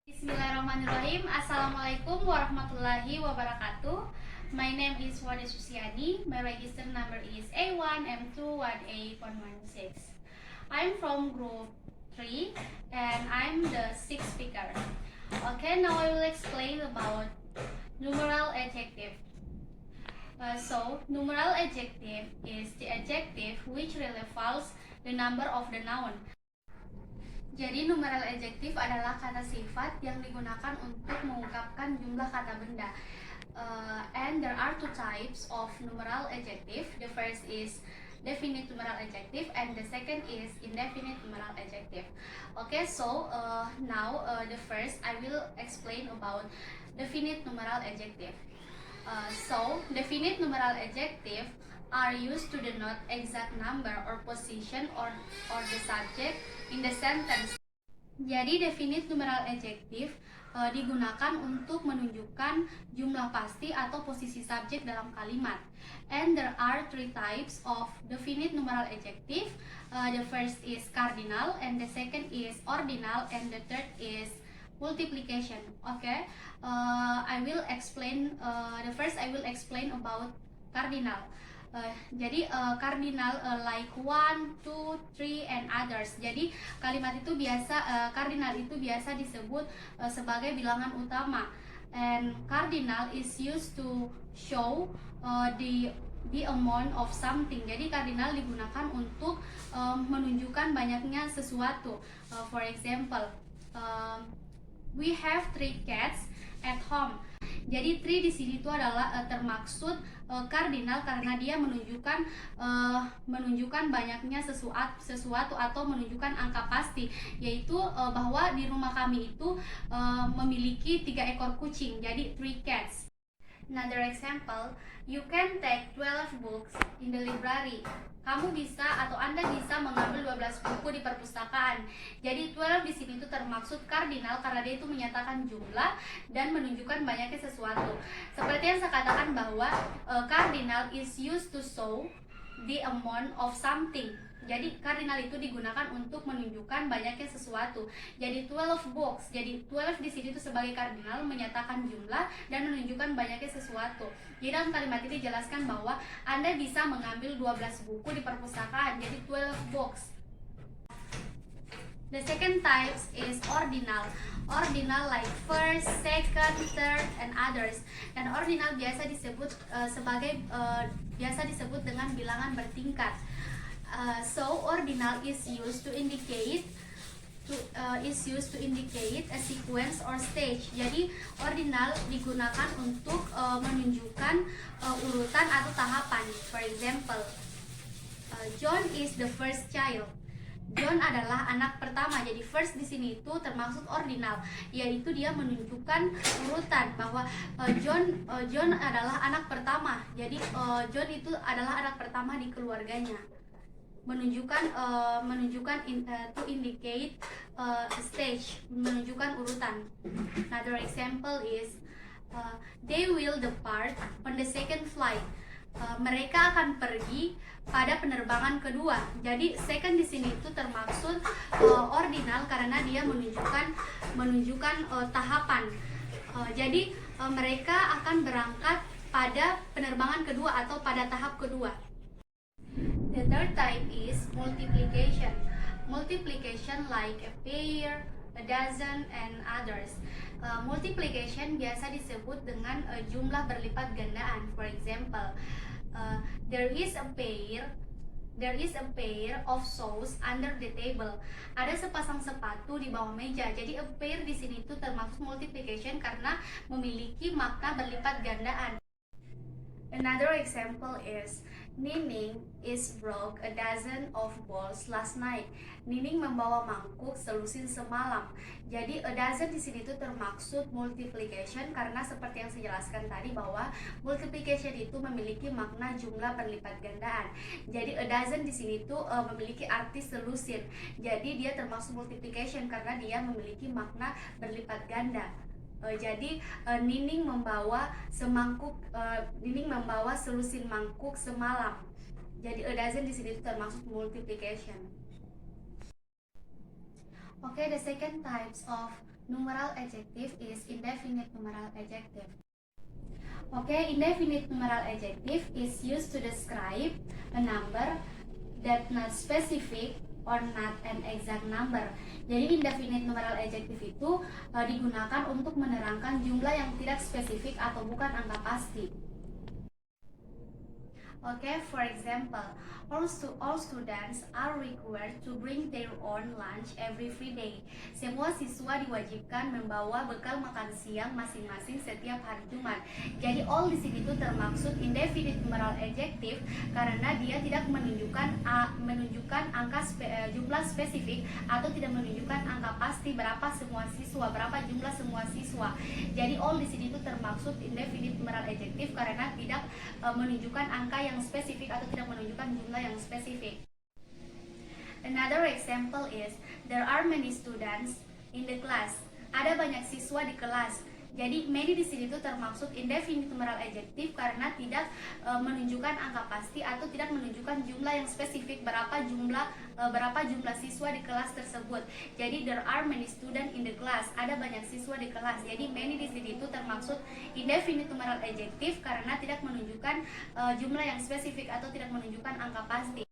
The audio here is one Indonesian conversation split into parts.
Bismillahirrahmanirrahim. Assalamualaikum warahmatullahi wabarakatuh. My name is Wade Susiani. My register number is A1M218.16. I'm from group 3 and I'm the sixth speaker. Okay, now I will explain about numeral adjective. Numeral adjective is the adjective which really follows the number of the noun. Jadi numeral adjektif adalah kata sifat yang digunakan untuk mengungkapkan jumlah kata benda. And there are two types of numeral adjective. The first is definite numeral adjective and the second is indefinite numeral adjective. Okay, now the first I will explain about definite numeral adjective. Definite numeral adjective are used to denote exact number or position or the subject in the sentence. Jadi definite numeral adjective digunakan untuk menunjukkan jumlah pasti atau posisi subjek dalam kalimat. And there are three types of definite numeral adjective. The first is cardinal, and the second is ordinal, and the third is multiplication. Okay, I will explain. The first I will explain about cardinal. Jadi cardinal like 1, 2, 3 and others. Jadi kalimat itu biasa cardinal itu biasa disebut sebagai bilangan utama. And cardinal is used to show the amount of something. Jadi cardinal digunakan untuk menunjukkan banyaknya sesuatu. For example, we have 3 cats at home. Jadi 3 di sini itu adalah termaksud kardinal karena dia menunjukkan banyaknya sesuatu atau menunjukkan angka pasti, yaitu bahwa di rumah kami itu memiliki 3 ekor kucing, jadi 3 cats. Another example, you can take 12 books in the library. Kamu bisa atau Anda bisa mengambil 12 buku di perpustakaan. Jadi 12 di sini itu termaksud kardinal karena dia itu menyatakan jumlah dan menunjukkan banyaknya sesuatu. Seperti yang saya katakan bahwa cardinal is used to show the amount of something. Jadi cardinal itu digunakan untuk menunjukkan banyaknya sesuatu. Jadi 12 books. Jadi 12 di sini itu sebagai cardinal menyatakan jumlah dan menunjukkan banyaknya sesuatu. Jadi dalam kalimat ini dijelaskan bahwa Anda bisa mengambil 12 buku di perpustakaan. Jadi 12 books. The second type is ordinal. Ordinal like first, second, third, and others. Dan ordinal biasa disebut dengan bilangan bertingkat. Ordinal is used to indicate a sequence or stage. Jadi ordinal digunakan untuk menunjukkan urutan atau tahapan. For example, John is the first child. John adalah anak pertama. Jadi first di sini itu termasuk ordinal, yaitu dia menunjukkan urutan bahwa John adalah anak pertama. Jadi John itu adalah anak pertama di keluarganya. To indicate stage, menunjukkan urutan. Another example is they will depart on the second flight. Mereka akan pergi pada penerbangan kedua. Jadi second di sini itu termaksud ordinal karena dia menunjukkan tahapan. Jadi mereka akan berangkat pada penerbangan kedua atau pada tahap kedua. The third type is multiplication. Multiplication like a pair, a dozen, and others. Multiplication biasa disebut dengan jumlah berlipat gandaan. For example, there is a pair of shoes under the table. Ada sepasang sepatu di bawah meja. Jadi a pair di sini itu termasuk multiplication karena memiliki makna berlipat gandaan. Another example is Nining is broke a dozen of balls last night. Nining membawa mangkuk selusin semalam. Jadi a dozen di sini itu termaksud multiplication karena seperti yang saya jelaskan tadi bahwa multiplication itu memiliki makna jumlah berlipat gandaan. Jadi a dozen di sini itu memiliki arti selusin. Jadi dia termasuk multiplication karena dia memiliki makna berlipat ganda. Jadi Nining membawa selusin mangkuk semalam. Jadi a dozen di sini itu termasuk multiplication. Okay, the second types of Numeral adjective is indefinite numeral adjective. Okay, indefinite numeral adjective is used to describe a number that not specific or not an exact number. Jadi indefinite numeral adjective itu digunakan untuk menerangkan jumlah yang tidak spesifik atau bukan angka pasti. Okay, for example, all students are required to bring their own lunch every day. Semua siswa diwajibkan membawa bekal makan siang masing-masing setiap hari Jumat. Jadi all di sini itu termaksud indefinite numeral adjective karena dia tidak menunjukkan jumlah spesifik atau tidak menunjukkan angka pasti berapa jumlah semua siswa. Jadi all di sini itu termaksud indefinite numeral adjective karena tidak menunjukkan angka yang spesifik atau tidak menunjukkan jumlah yang spesifik. Another example is there are many students in the class. Ada banyak siswa di kelas. Jadi many di sini itu termaksud indefinite numeral adjective karena tidak menunjukkan angka pasti atau tidak menunjukkan jumlah yang spesifik berapa jumlah siswa di kelas tersebut. Jadi there are many students in the class. Ada banyak siswa di kelas. Jadi many di sini itu termaksud indefinite numeral adjective karena tidak menunjukkan jumlah yang spesifik atau tidak menunjukkan angka pasti.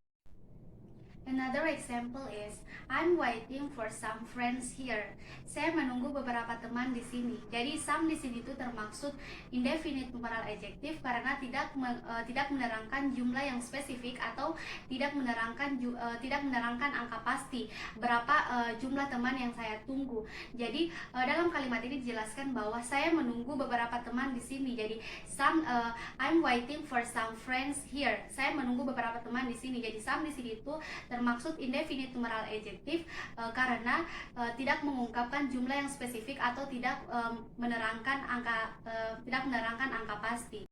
Another example is I'm waiting for some friends here. Saya menunggu beberapa teman di sini. Jadi some di sini itu termaksud indefinite numeral adjective karena tidak menerangkan jumlah yang spesifik atau tidak menerangkan angka pasti berapa jumlah teman yang saya tunggu. Jadi dalam kalimat ini dijelaskan bahwa saya menunggu beberapa teman di sini. Jadi I'm waiting for some friends here. Saya menunggu beberapa teman di sini. Jadi some di sini itu termaksud indefinite numeral adjective karena tidak mengungkapkan jumlah yang spesifik atau tidak menerangkan angka pasti.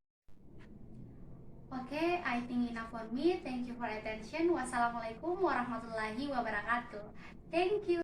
Okay, I think enough for me. Thank you for attention. Wassalamualaikum warahmatullahi wabarakatuh. Thank you.